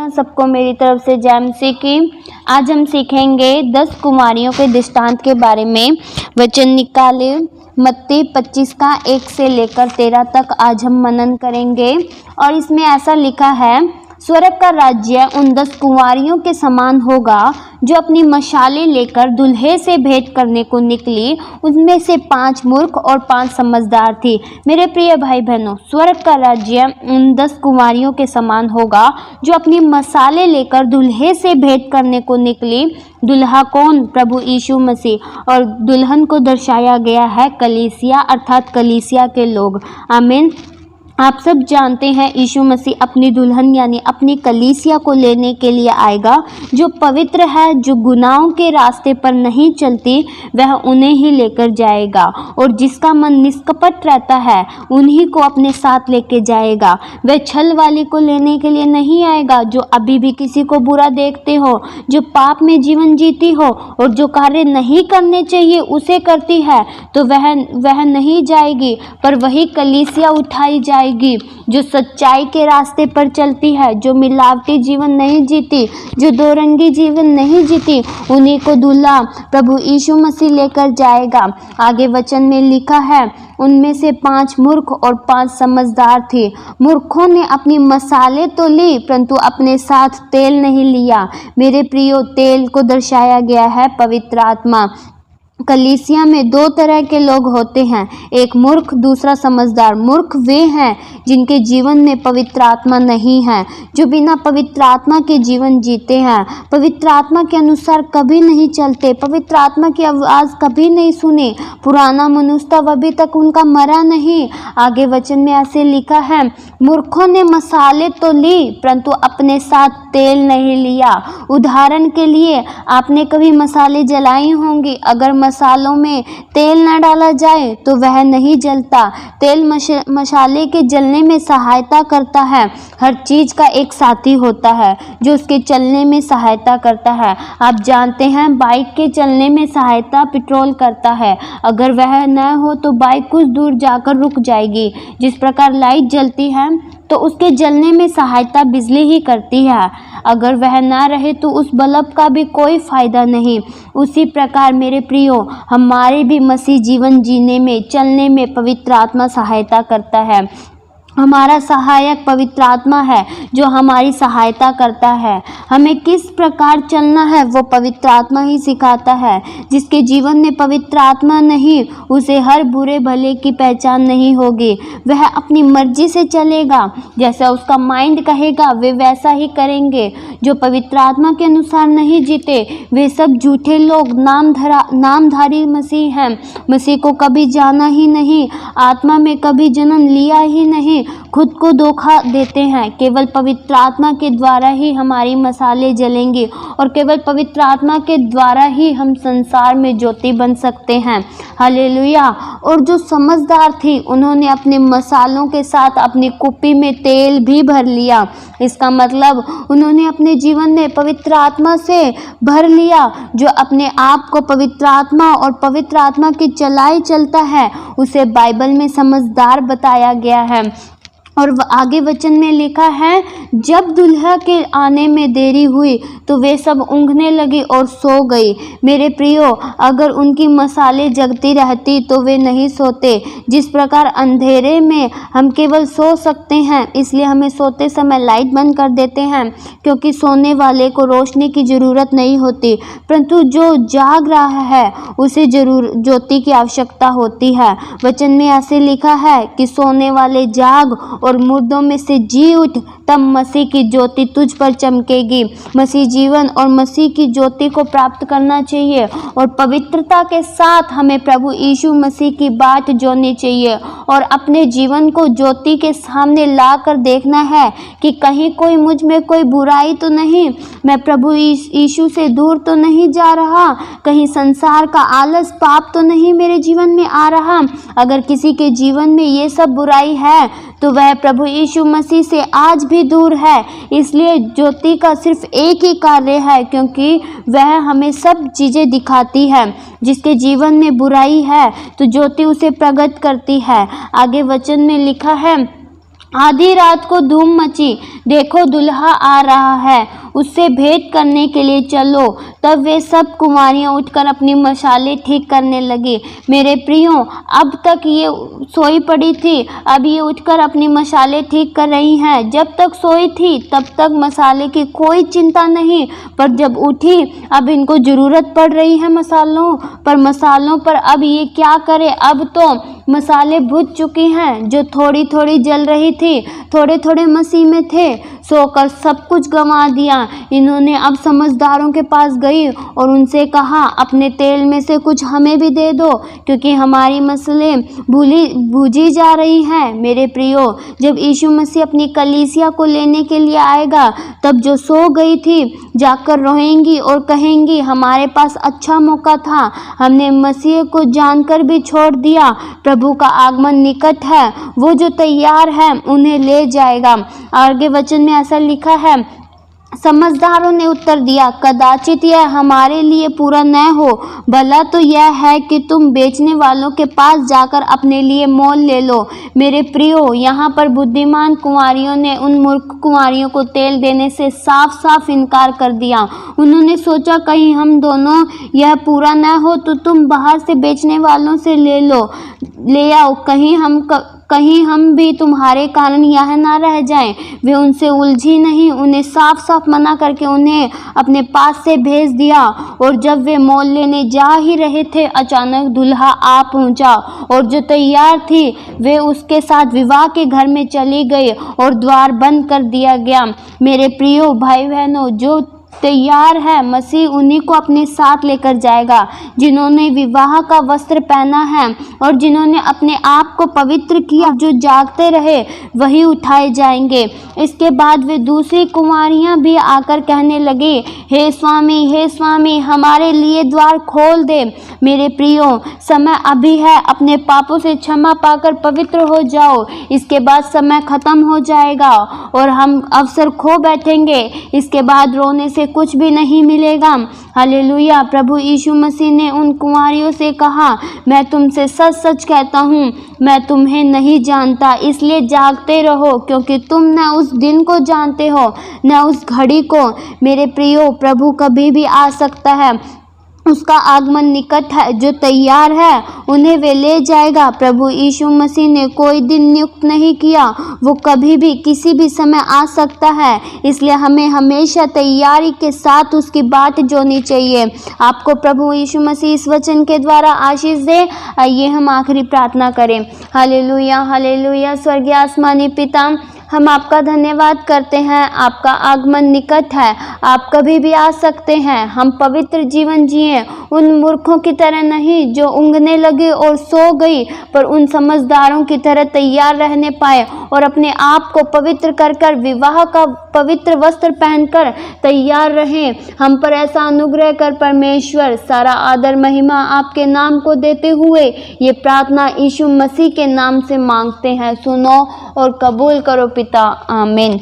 सबको मेरी तरफ से जय मसीह की। आज हम सीखेंगे 10 कुमारियों के दृष्टांत के बारे में। वचन निकाले मत्ती 25 का 1 से लेकर 13 तक आज हम मनन करेंगे। और इसमें ऐसा लिखा है, स्वर्ग का राज्य उन 10 कुंवारियों के समान होगा जो अपनी मशालें लेकर दूल्हे से भेंट करने को निकली। उनमें से 5 मूर्ख और 5 समझदार थी। मेरे प्रिय भाई बहनों, स्वर्ग का राज्य उन 10 कुंवारियों के समान होगा जो अपनी मशालें लेकर दूल्हे से भेंट करने को निकली। दुल्हा कौन? प्रभु यीशु मसीह। और दुल्हन को दर्शाया गया है कलीसिया, अर्थात कलीसिया के लोग। आमीन। आप सब जानते हैं यीशु मसीह अपनी दुल्हन यानी अपनी कलीसिया को लेने के लिए आएगा। जो पवित्र है, जो गुनाहों के रास्ते पर नहीं चलती, वह उन्हें ही लेकर जाएगा। और जिसका मन निष्कपट रहता है, उन्हीं को अपने साथ लेके जाएगा। वह छल वाले को लेने के लिए नहीं आएगा, जो अभी भी किसी को बुरा देखते हो, जो पाप में जीवन जीती हो और जो कार्य नहीं करने चाहिए उसे करती है, तो वह नहीं जाएगी, पर वही कलीसिया उठाई जाएगी जो सच्चाई के रास्ते पर चलती है, जो मिलावटी जीवन नहीं जीती, जो दो रंगी जीवन नहीं जीती। उन्हीं को दूल्हा प्रभु यीशु मसीह लेकर जाएगा। आगे वचन में लिखा है, उनमें से 5 मूर्ख और 5 समझदार थे। मूर्खों ने अपनी मसाले तो ली, परंतु अपने साथ तेल नहीं लिया। मेरे प्रियो, तेल को दर्शाया गया है पवित्र आत्मा। कलीसिया में 2 तरह के लोग होते हैं, एक मूर्ख, दूसरा समझदार। मूर्ख वे हैं जिनके जीवन में पवित्र आत्मा नहीं है, जो बिना पवित्र आत्मा के जीवन जीते हैं, पवित्र आत्मा के अनुसार कभी नहीं चलते, पवित्र आत्मा की आवाज़ कभी नहीं सुने। पुराना मनुष्य तब अभी तक उनका मरा नहीं। आगे वचन में ऐसे लिखा है, मूर्खों ने मसाले तो ली, परंतु अपने साथ तेल नहीं लिया। उदाहरण के लिए, आपने कभी मसाले जलाई होंगी, अगर मसालों में तेल न डाला जाए तो वह नहीं जलता। तेल मसाले के जलने में सहायता करता है। हर चीज़ का एक साथी होता है जो उसके चलने में सहायता करता है। आप जानते हैं, बाइक के चलने में सहायता पेट्रोल करता है। अगर वह न हो तो बाइक कुछ दूर जाकर रुक जाएगी। जिस प्रकार लाइट जलती है तो उसके जलने में सहायता बिजली ही करती है। अगर वह ना रहे तो उस बल्ब का भी कोई फ़ायदा नहीं। उसी प्रकार मेरे प्रियो, हमारे भी मसीह जीवन जीने में, चलने में पवित्र आत्मा सहायता करता है। हमारा सहायक पवित्र आत्मा है जो हमारी सहायता करता है। हमें किस प्रकार चलना है वो पवित्र आत्मा ही सिखाता है। जिसके जीवन में पवित्र आत्मा नहीं, उसे हर बुरे भले की पहचान नहीं होगी। वह अपनी मर्जी से चलेगा, जैसा उसका माइंड कहेगा वे वैसा ही करेंगे। जो पवित्र आत्मा के अनुसार नहीं जीते, वे सब झूठे लोग, नामधारी मसीह हैं। मसीह को कभी जाना ही नहीं, आत्मा में कभी जन्म लिया ही नहीं, खुद को धोखा देते हैं। केवल पवित्र आत्मा के द्वारा ही हमारी मसाले जलेंगी और केवल पवित्र आत्मा के द्वारा ही हम संसार में ज्योति बन सकते हैं। हालेलुया। और जो समझदार थी, उन्होंने अपने मसालों के साथ अपनी कुप्पी में तेल भी भर लिया। इसका मतलब उन्होंने अपने जीवन में पवित्र आत्मा से भर लिया। जो अपने आप को पवित्र आत्मा और पवित्र आत्मा की चलाई चलता है, उसे बाइबल में समझदार बताया गया है। और आगे वचन में लिखा है, जब दुल्हा के आने में देरी हुई तो वे सब ऊँघने लगी और सो गई। मेरे प्रियो, अगर उनकी मसाले जगती रहती तो वे नहीं सोते। जिस प्रकार अंधेरे में हम केवल सो सकते हैं, इसलिए हमें सोते समय लाइट बंद कर देते हैं, क्योंकि सोने वाले को रोशनी की ज़रूरत नहीं होती, परंतु जो जाग रहा है उसे जरूर ज्योति की आवश्यकता होती है। वचन में ऐसे लिखा है कि सोने वाले जाग और मुर्दों में से जी उठ, तब मसीह की ज्योति तुझ पर चमकेगी। मसीह जीवन और मसीह की ज्योति को प्राप्त करना चाहिए और पवित्रता के साथ हमें प्रभु यीशु मसीह की बाट जोड़नी चाहिए और अपने जीवन को ज्योति के सामने ला कर देखना है कि कहीं कोई मुझ में कोई बुराई तो नहीं, मैं प्रभु यीशु से दूर तो नहीं जा रहा, कहीं संसार का आलस पाप तो नहीं मेरे जीवन में आ रहा। अगर किसी के जीवन में ये सब बुराई है तो वह प्रभु यीशु मसीह से आज भी दूर है। इसलिए ज्योति का सिर्फ एक ही कार्य है, क्योंकि वह हमें सब चीज़ें दिखाती है। जिसके जीवन में बुराई है तो ज्योति उसे प्रकट करती है। आगे वचन में लिखा है, आधी रात को धूम मची, देखो दुल्हा आ रहा है, उससे भेंट करने के लिए चलो। तब वे सब कुंवारियां उठकर अपनी मशालें ठीक करने लगी। मेरे प्रियो, अब तक ये सोई पड़ी थी, अब ये उठकर अपनी मशालें ठीक कर रही हैं। जब तक सोई थी तब तक मसाले की कोई चिंता नहीं, पर जब उठी अब इनको ज़रूरत पड़ रही है मसालों पर अब ये क्या करे। अब तो मसाले बुझ चुकी हैं, जो थोड़ी थोड़ी जल रही थी, थोड़े थोड़े मसीह में थे, सोकर सब कुछ गंवा दिया। इन्होंने अब समझदारों के पास गई और उनसे कहा, अपने तेल में से कुछ हमें भी दे दो, क्योंकि हमारी मसलें बूझी जा रही हैं। मेरे प्रियो, जब यीशु मसीह अपनी कलीसिया को लेने के लिए आएगा, तब जो सो गई थी जाकर रोएंगी और कहेंगी, हमारे पास अच्छा मौका था, हमने मसीह को जानकर भी छोड़ दिया। प्रभु का आगमन निकट है, वो जो तैयार है उन्हें ले जाएगा। आगे वचन में ऐसा लिखा है, समझदारों ने उत्तर दिया, कदाचित यह हमारे लिए पूरा न हो, भला तो यह है कि तुम बेचने वालों के पास जाकर अपने लिए मोल ले लो। मेरे प्रियो, यहाँ पर बुद्धिमान कुंवारियों ने उन मूर्ख कुंवारियों को तेल देने से साफ साफ इनकार कर दिया। उन्होंने सोचा, कहीं हम दोनों यह पूरा न हो तो तुम बाहर से बेचने वालों से ले आओ, कहीं हम भी तुम्हारे कारण यहाँ ना रह जाएं। वे उनसे उलझी नहीं, उन्हें साफ साफ मना करके उन्हें अपने पास से भेज दिया। और जब वे मोल लेने जा ही रहे थे, अचानक दूल्हा आ पहुंचा और जो तैयार थी वे उसके साथ विवाह के घर में चली गई और द्वार बंद कर दिया गया। मेरे प्रियो भाई बहनों, जो तैयार है मसीह उन्हीं को अपने साथ लेकर जाएगा। जिन्होंने विवाह का वस्त्र पहना है और जिन्होंने अपने आप को पवित्र किया, जो जागते रहे वही उठाए जाएंगे। इसके बाद वे दूसरी कुंवारियां भी आकर कहने लगी, हे स्वामी, हमारे लिए द्वार खोल दे। मेरे प्रियो, समय अभी है, अपने पापों से क्षमा पाकर पवित्र हो जाओ। इसके बाद समय खत्म हो जाएगा और हम अवसर खो बैठेंगे। इसके बाद रोने से कुछ भी नहीं मिलेगा। हालेलुया। प्रभु यीशु मसीह ने उन कुंवारियों से कहा, मैं तुमसे सच सच कहता हूँ, मैं तुम्हें नहीं जानता, इसलिए जागते रहो, क्योंकि तुम न उस दिन को जानते हो न उस घड़ी को। मेरे प्रियो, प्रभु कभी भी आ सकता है, उसका आगमन निकट है। जो तैयार है उन्हें वे ले जाएगा। प्रभु यीशु मसीह ने कोई दिन नियुक्त नहीं किया, वो कभी भी किसी भी समय आ सकता है, इसलिए हमें हमेशा तैयारी के साथ उसकी बाट जोनी चाहिए। आपको प्रभु यीशु मसीह इस वचन के द्वारा आशीष दे। आइए हम आखिरी प्रार्थना करें। Hallelujah, hallelujah. स्वर्गीय आसमानी पिता, हम आपका धन्यवाद करते हैं, आपका आगमन निकट है, आप कभी भी आ सकते हैं। हम पवित्र जीवन जिए, उन मूर्खों की तरह नहीं जो ऊँघने लगे और सो गई, पर उन समझदारों की तरह तैयार रहने पाए और अपने आप को पवित्र कर विवाह का पवित्र वस्त्र पहनकर तैयार रहें। हम पर ऐसा अनुग्रह कर परमेश्वर। सारा आदर महिमा आपके नाम को देते हुए ये प्रार्थना यीशु मसीह के नाम से मांगते हैं। सुनो और कबूल करो पिता, आमीन।